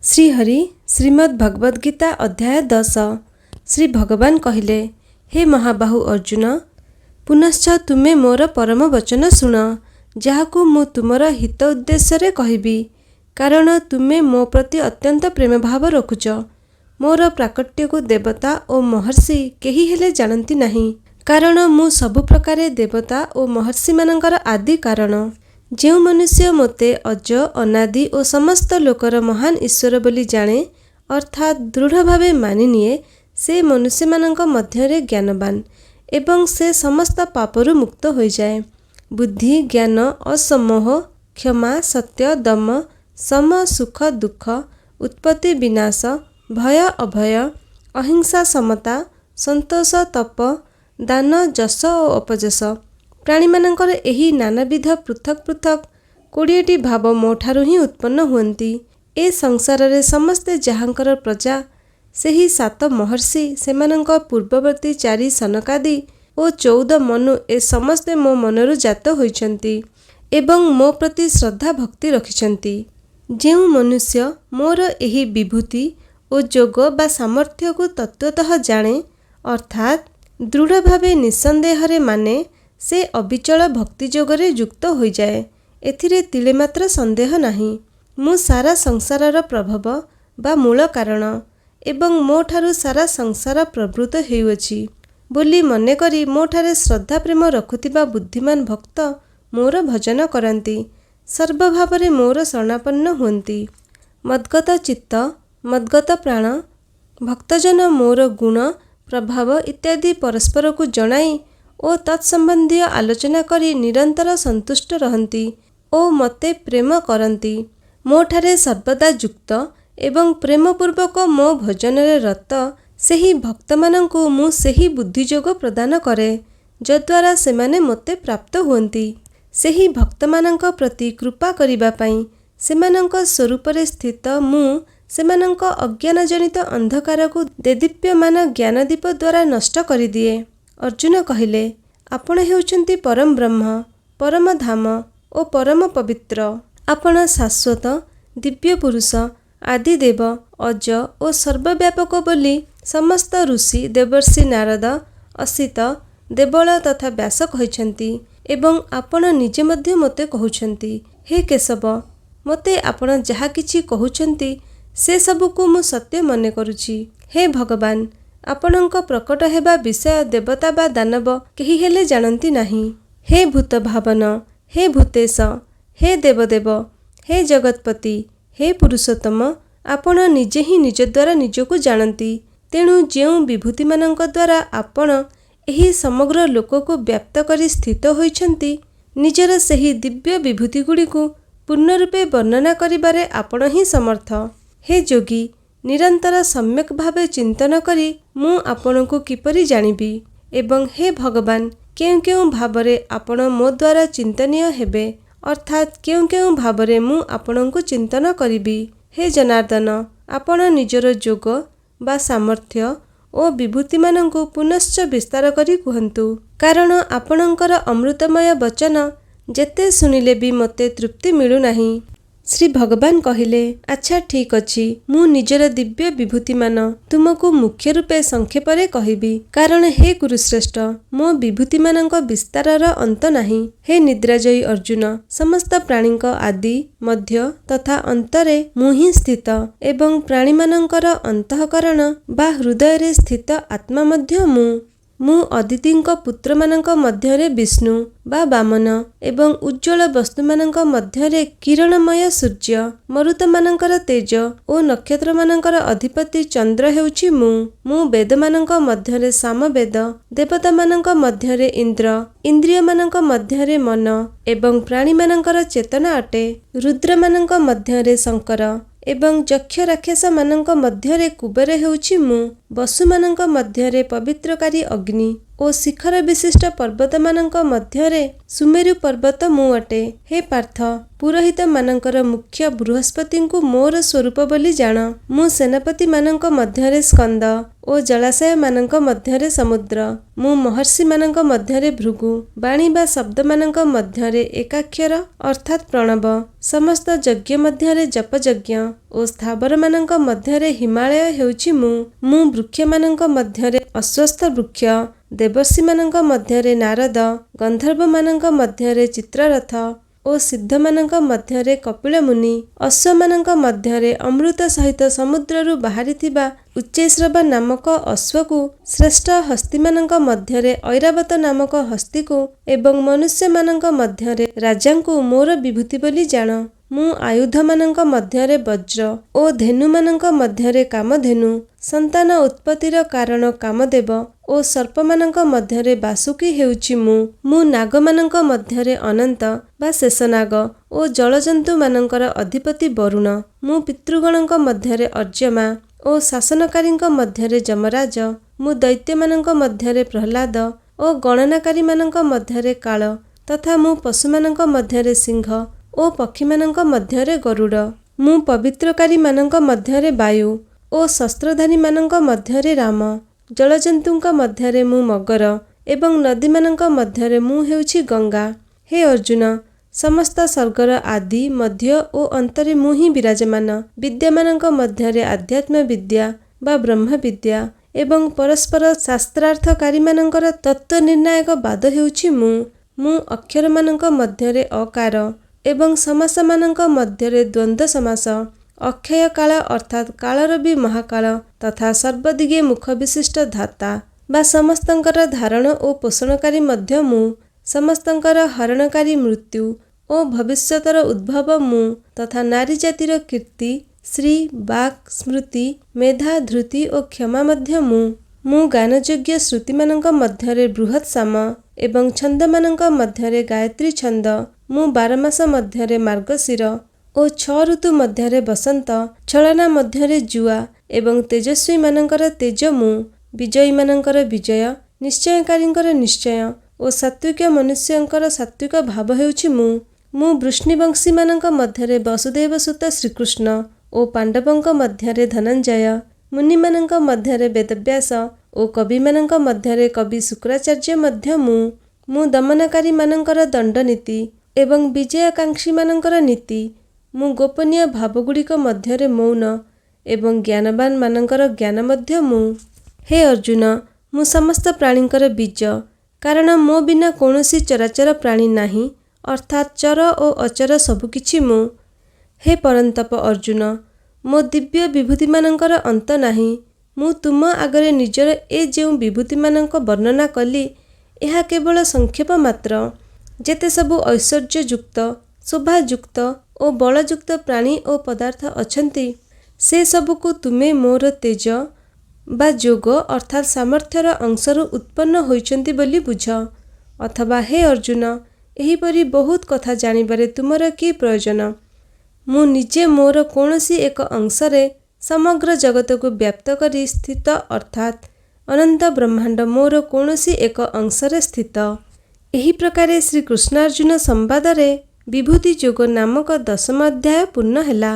श्रीहरि श्रीमद् भगवद गीता अध्याय 10। श्री भगवान कहिले, हे महाबाहु अर्जुन, पुनश्च तुमे मोर परम वचन शुण, जहाकु मु तुमर हित उद्देश्य कहिबी, कारण तुमे मो प्रति अत्यंत प्रेम भाव रखुच। मोर प्राकट्य को देवता और महर्षि केही हेले जानती नहीं, कारण मु सबु प्रकारे देवता और महर्षि मानकर आदि कारण। जो मनुष्य मोते अज अनादि और समस्त लोकर महान ईश्वर बोली जाने, अर्थात दृढ़ भावे मानि निए, से मनुष्य मानक मध्यरे ज्ञानवान एवं से समस्त पापरु मुक्त हो जाए। बुद्धि ज्ञान असमोह क्षमा सत्य दम सम सुख दुख उत्पत्ति विनाश भय अभय अहिंसा समता संतोष तप दान जस और अपजस, प्राणी मानकर एही नानाविध पृथक पृथक 20टी भाव मोठारु ही उत्पन्न हुअन्ति। ए संसार रे समस्ते जहाँकर प्रजा, सेही 7 महर्षि, सेमानंक पूर्ववर्ती 4 सनकादि और 14 मनु, ए समस्ते मो मनरु जात होइछन्ति एवं मो प्रति श्रद्धा भक्ति रखिछन्ति। जेउ मनुष्य मोर एही विभूति और जोग बा सामर्थ्य को तत्वतः जाने, अर्थात दृढ़ भावे निसंदेह रे माने, से अविचल भक्ति जोगरे युक्त हो जाए। एथिरे तिले मात्र संदेह नहीं। मु सारा संसारर प्रभाव बा मूल कारण एवं मोठारु सारा संसार प्रवृत्त हेउअछि बोली मने करी मोठारे श्रद्धा प्रेम रखुथिबा बुद्धिमान भक्त मोर भजन करन्ति, सर्वभावरे मोर शरणापन्न हुअन्ति। मद्गत चित्त मद्गत प्राण भक्तजन मोर गुण प्रभाव इत्यादि परस्पर को जणाई और तत्संबंधी आलोचना करी निरंतर संतुष्ट रहन्ति और मते प्रेम करन्ति। मोठारे सर्वदा युक्त एवं प्रेमपूर्वक मो भजन रे रत सेही भक्तमानंकु मु सेही बुद्धिजोग प्रदान करे, जद्वारा सेमाने मते प्राप्त हुअन्ति। सेही भक्तमानंक प्रति कृपा करिबा पई सेमानंक स्वरूपरे स्थित मु सेमानंक अज्ञान जनित अंधकार को देदीप्यमान ज्ञानदीप द्वारा नष्ट करि दिए। अर्जुन कहिले, आपण हेउचंती परम ब्रह्म परम धाम और परम पवित्र। आपण शाश्वत दिव्य पुरुष आदि देव अज और सर्वव्यापक बोली समस्त ऋषि देवर्षि नारद असित देवल तथा व्यास कहिछंती एवं आपण निजे मध्य मते कहउछंती। हे केशव, मते आपण जहा किछि कहउछंती से सबको मु सत्य मने करुछि। हे भगवान, आपणଙ୍କ प्रकट हेबा विषय देवता बा दानव केही हेले जानती नहीं। हे भूत भावन, हे भूतेश, हे देवदेव, हे जगतपति, हे पुरुषोत्तम, आपण निजे ही निज द्वारा निजको जानती। तेणु जेउ विभूति मानक द्वारा आपण एही समग्र लोक को व्याप्त करी स्थित होइछंती, निजर सेही दिव्य विभूति गुडी को पूर्ण रूपे वर्णना करिबारे आपण ही समर्थ। हे जोगी, निरंतर सम्यक भावे चिंतन करी मु आपणको किपरि जानिबी, एवं हे भगवान, केउ केउ भावरे आपण मो द्वारा चिंतनीय हेबे, अर्थात केउ केउ भावरे मु आपणको चिंतन करिबी। हे जनार्दन, आपण निजर जोग बा सामर्थ्य ओ विभूति मानंकु पुनश्च विस्तार करी कुहन्तु, कारण आपणकर अमृतमय वचन जेते सुनिले भी मते तृप्ति मिलु नाही। श्री भगवान कहिले, अच्छा ठीक अछि, मु निजर दिव्य विभूति मान तुमको मुख्य रूपे संक्षेपरे कहिबी, कारण हे कुरुश्रेष्ठ, मो विभूति मानक विस्तारर अंत नाही। हे निद्राजयी अर्जुन, समस्त प्राणीक आदि मध्य तथा अंतरे मु ही स्थित एवं प्राणी मानकर अंतःकरण बा हृदय रे स्थित आत्मा मध्य मु अदितिंक पुत्र मानक मध्यरे विष्णु बा वामन एवं उज्ज्वल वस्तु मानक मध्यरे किरणमय सूर्य, मरुत मानकर तेज और नक्षत्र मानकर अधिपति चंद्र हेउछि मु वेद मानक मध्यरे सामवेद, देवता मानक मध्यरे इंद्र, इंद्रिय मानक मध्यरे मन एवं प्राणी मानकर चेतना अटे, रुद्र मानक मध्यरे शंकर एवं यक्ष राक्षस मानक मध्यरे कुबेर हेउछि मु, वसु मानक मध्यरे पवित्रकारी अग्नि और शिखर विशिष्ट पर्वत मानक मध्यरे सुमेरु पर्वत मु अटे। हे पार्थ, पुरोहित मानकर मुख्य बृहस्पति को मोर स्वरूप बोली जान। मु सेनापति मानक मध्यरे स्कंद और जलाशय मानक मध्यरे समुद्र, मु महर्षि मानक मध्यरे भृगु, वाणी बा शब्द मानक मध्यरे एकाक्षर अर्थात प्रणव, समस्त यज्ञ मध्यरे जप यज्ञ ଓ ସ୍ଥାବରମାନଙ୍କ ମଧ୍ୟରେ ହିମାଳୟ ହେଉଛି ମୁଁ ବୃକ୍ଷମାନଙ୍କ ମଧ୍ୟରେ ଅଶ୍ୱସ୍ଥ ବୃକ୍ଷ, ଦେବର୍ଷିମାନଙ୍କ ମଧ୍ୟରେ ନାରଦ, ଗନ୍ଧର୍ବମାନଙ୍କ ମଧ୍ୟରେ ଚିତ୍ରରଥ ଓ ସିଦ୍ଧମାନଙ୍କ ମଧ୍ୟରେ କପିଳମୁନି, ଅଶ୍ୱମାନଙ୍କ ମଧ୍ୟରେ ଅମୃତ ସହିତ ସମୁଦ୍ରରୁ ବାହାରିଥିବା ଉଚ୍ଚୈଶ୍ରବ ନାମକ ଅଶ୍ୱକୁ, ଶ୍ରେଷ୍ଠ ହସ୍ତୀମାନଙ୍କ ମଧ୍ୟରେ ଐରାବତ ନାମକ ହସ୍ତୀକୁ ଏବଂ ମନୁଷ୍ୟମାନଙ୍କ ମଧ୍ୟରେ ରାଜାଙ୍କୁ ମୋର ବିଭୂତି ବୋଲି ଜାଣ। ମୁଁ ଆୟୁଧମାନଙ୍କ ମଧ୍ୟରେ ବଜ୍ର ଓ ଧେନୁମାନଙ୍କ ମଧ୍ୟରେ କାମଧେନୁ, ସନ୍ତାନ ଉତ୍ପତ୍ତିର କାରଣ କାମଦେବ ଓ ସର୍ପମାନଙ୍କ ମଧ୍ୟରେ ବାସୁକି ହେଉଛି ମୁଁ ନାଗମାନଙ୍କ ମଧ୍ୟରେ ଅନନ୍ତ ବା ଶେଷନାଗ ଓ ଜଳଜନ୍ତୁମାନଙ୍କର ଅଧିପତି ବରୁଣ। ମୁଁ ପିତୃଗଣଙ୍କ ମଧ୍ୟରେ ଅର୍ଜମା ଓ ଶାସନକାରୀଙ୍କ ମଧ୍ୟରେ ଯମରାଜ। ମୁଁ ଦୈତ୍ୟମାନଙ୍କ ମଧ୍ୟରେ ପ୍ରହ୍ଲାଦ ଓ ଗଣନାକାରୀମାନଙ୍କ ମଧ୍ୟରେ କାଳ ତଥା ମୁଁ ପଶୁମାନଙ୍କ ମଧ୍ୟରେ ସିଂହ ଓ ପକ୍ଷୀମାନଙ୍କ ମଧ୍ୟରେ ଗରୁଡ଼। ମୁଁ ପବିତ୍ରକାରୀମାନଙ୍କ ମଧ୍ୟରେ ବାୟୁ ଓ ଶସ୍ତ୍ରଧାରୀମାନଙ୍କ ମଧ୍ୟରେ ରାମ। ଜଳଜନ୍ତୁଙ୍କ ମଧ୍ୟରେ ମୁଁ ମଗର ଏବଂ ନଦୀମାନଙ୍କ ମଧ୍ୟରେ ମୁଁ ହେଉଛି ଗଙ୍ଗା। ହେ ଅର୍ଜୁନ, ସମସ୍ତ ସ୍ୱର୍ଗର ଆଦି ମଧ୍ୟ ଓ ଅନ୍ତରେ ମୁଁ ହିଁ ବିରାଜମାନ। ବିଦ୍ୟାମାନଙ୍କ ମଧ୍ୟରେ ଆଧ୍ୟାତ୍ମ ବିଦ୍ୟା ବା ବ୍ରହ୍ମବିଦ୍ୟା ଏବଂ ପରସ୍ପର ଶାସ୍ତ୍ରାର୍ଥକାରୀମାନଙ୍କର ତତ୍ତ୍ୱ ନିର୍ଣ୍ଣାୟକ ବାଦ ହେଉଛି ମୁଁ ଅକ୍ଷରମାନଙ୍କ ମଧ୍ୟରେ ଅକାର ଏବଂ ସମାସମାନଙ୍କ ମଧ୍ୟରେ ଦ୍ୱନ୍ଦ୍ୱ ସମାସ। ଅକ୍ଷୟ କାଳ ଅର୍ଥାତ୍ କାଳର ବି ମହାକାଳ ତଥା ସର୍ବଦିଗେ ମୁଖ ବିଶିଷ୍ଟ ଧାତା ବା ସମସ୍ତଙ୍କର ଧାରଣ ଓ ପୋଷଣକାରୀ ମଧ୍ୟ ମୁଁ। ସମସ୍ତଙ୍କର ହରଣକାରୀ ମୃତ୍ୟୁ ଓ ଭବିଷ୍ୟତର ଉଦ୍ଭବ ମୁଁ ତଥା ନାରୀ ଜାତିର କୀର୍ତ୍ତି, ଶ୍ରୀ, ବାକ୍, ସ୍ମୃତି, ମେଧା, ଧୃତି ଓ କ୍ଷମା ମଧ୍ୟ ମୁଁ ଗାନଯୋଗ୍ୟ ଶ୍ରୁତିମାନଙ୍କ ମଧ୍ୟରେ ବୃହତ୍ ସାମ ଏବଂ ଛନ୍ଦମାନଙ୍କ ମଧ୍ୟରେ ଗାୟତ୍ରୀ ଛନ୍ଦ। ମୁଁ 12 ମାସ ମଧ୍ୟରେ ମାର୍ଗଶିର ଓ 6 ଋତୁ ମଧ୍ୟରେ ବସନ୍ତ। ଛଳନା ମଧ୍ୟରେ ଜୁଆ ଏବଂ ତେଜସ୍ୱୀମାନଙ୍କର ତେଜ ମୁଁ। ବିଜୟୀମାନଙ୍କର ବିଜୟ, ନିଶ୍ଚୟକାରୀଙ୍କର ନିଶ୍ଚୟ ଓ ସାତ୍ୱିକ ମନୁଷ୍ୟଙ୍କର ସାତ୍ୱିକ ଭାବ ହେଉଛି ମୁଁ ବୃଷ୍ଣିବଂଶୀମାନଙ୍କ ମଧ୍ୟରେ ବସୁଦେବ ସୁତ ଶ୍ରୀକୃଷ୍ଣ ଓ ପାଣ୍ଡବଙ୍କ ମଧ୍ୟରେ ଧନଞ୍ଜୟ। ମୁନିମାନଙ୍କ ମଧ୍ୟରେ ବେଦବ୍ୟାସ ଓ କବିମାନଙ୍କ ମଧ୍ୟରେ କବି ଶୁକ୍ରାଚାର୍ଯ୍ୟ ମଧ୍ୟ ମୁଁ ଦମନକାରୀମାନଙ୍କର ଦଣ୍ଡନୀତି ଏବଂ ବିଜୟାକାଂକ୍ଷୀମାନଙ୍କର ନୀତି। ମୁଁ ଗୋପନୀୟ ଭାବଗୁଡ଼ିକ ମଧ୍ୟରେ ମୌନ ଏବଂ ଜ୍ଞାନବାନମାନଙ୍କର ଜ୍ଞାନ ମଧ୍ୟ ମୁଁ। ହେ ଅର୍ଜୁନ, ମୁଁ ସମସ୍ତ ପ୍ରାଣୀଙ୍କର ବୀଜ, କାରଣ ମୋ ବିନା କୌଣସି ଚରାଚର ପ୍ରାଣୀ ନାହିଁ, ଅର୍ଥାତ୍ ଚର ଓ ଅଚର ସବୁକିଛି ମୁଁ। ହେ ପରନ୍ତପ ଅର୍ଜୁନ, ମୋ ଦିବ୍ୟ ବିଭୂତିମାନଙ୍କର ଅନ୍ତ ନାହିଁ। ମୁଁ ତୁମ ଆଗରେ ନିଜର ଏ ଯେଉଁ ବିଭୂତିମାନଙ୍କ ବର୍ଣ୍ଣନା କଲି, ଏହା କେବଳ ସଂକ୍ଷେପ ମାତ୍ର। ଯେତେ ସବୁ ଐଶ୍ୱର୍ଯ୍ୟଯୁକ୍ତ, ଶୋଭାଯୁକ୍ତ ଓ ବଳଯୁକ୍ତ ପ୍ରାଣୀ ଓ ପଦାର୍ଥ ଅଛନ୍ତି, ସେ ସବୁକୁ ତୁମେ ମୋର ତେଜ ବା ଯୋଗ ଅର୍ଥାତ୍ ସାମର୍ଥ୍ୟର ଅଂଶରୁ ଉତ୍ପନ୍ନ ହୋଇଛନ୍ତି ବୋଲି ବୁଝ। ଅଥବା ହେ ଅର୍ଜୁନ, ଏହିପରି ବହୁତ କଥା ଜାଣିବାରେ ତୁମର କି ପ୍ରୟୋଜନ? ମୁଁ ନିଜେ ମୋର କୌଣସି ଏକ ଅଂଶରେ ସମଗ୍ର ଜଗତକୁ ବ୍ୟାପ୍ତ କରି ସ୍ଥିତ ଅର୍ଥାତ୍ ଅନନ୍ତ ବ୍ରହ୍ମାଣ୍ଡ ମୋର କୌଣସି ଏକ ଅଂଶରେ ସ୍ଥିତ। ଏହି ପ୍ରକାରେ ଶ୍ରୀକୃଷ୍ଣାର୍ଜୁନ ସମ୍ବାଦରେ ବିଭୂତି ଯୋଗ ନାମକ 10ମ ଅଧ୍ୟାୟ ପୂର୍ଣ୍ଣ ହେଲା।